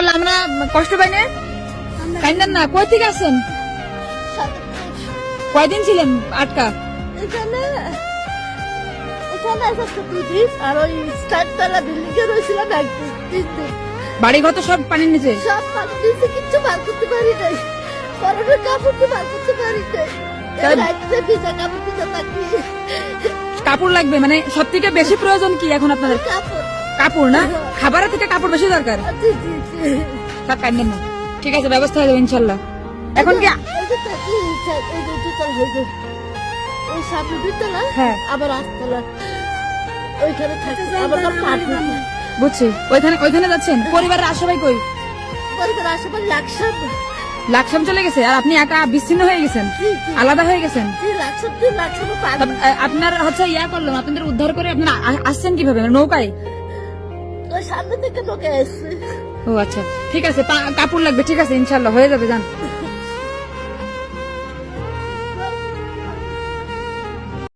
পারলে আমরা কষ্ট পাই না? কাইন্দান না। কই থেকে আসছেন? কয়দিন ছিলেন আটকা? এখানে একটা দুদিন, আর ওই স্টারতলা বিল্ডিং এ রয়েছিলাম একদিন, 3 দিন। বাড়ি ঘর তো সব পানির নিচে? সব পানি দিয়েছে, কিচ্ছু বার করতে পারি নাই। পরনের কাপড় তো বার করতে পারি নাই। রাত্রে ভিজা কাপড় ভিজা থাকি। কাপড় লাগবে মানে সব থেকে বেশি প্রয়োজন কি এখন আপনাদের? কাপড়। কাপড় না, খাবারের থেকে কাপড় বেশি দরকার। জি জি জি। সব কাইন্দান না। ঠিক আছে, ব্যবস্থা হয়ে যাবে ইনশাল্লাহ। এখন কি এই যে থাকি, এই যে দুতলা হয়ে যায়। ওই সামনে দুতলা, হ্যাঁ। আবার 8 তলা। ওইখানে থাকি, আবার পাঠি। বুঝছি। ওইখানে যাচ্ছেন? পরিবারের আশাবাই কই? পরিবার আশেপাশে লাকসাম। লাকসাম চলে গেছে আর আপনি একা বিচ্ছিন্ন হয়ে গেছেন, জি জি আলাদা হয়ে গেছেন। জি, লাকসাম পানি। আপনার হচ্ছে ইয়া করলাম, আপনাদের উদ্ধার করে আপনারা আসছেন কিভাবে? মানে নৌকায়? ওই সামনে থেকে ঢোকে আসছে। ও আচ্ছা, ঠিক আছে। কাপড় লাগবে, ঠিক আছে ইনশাল্লাহ হয়ে যাবে, যান।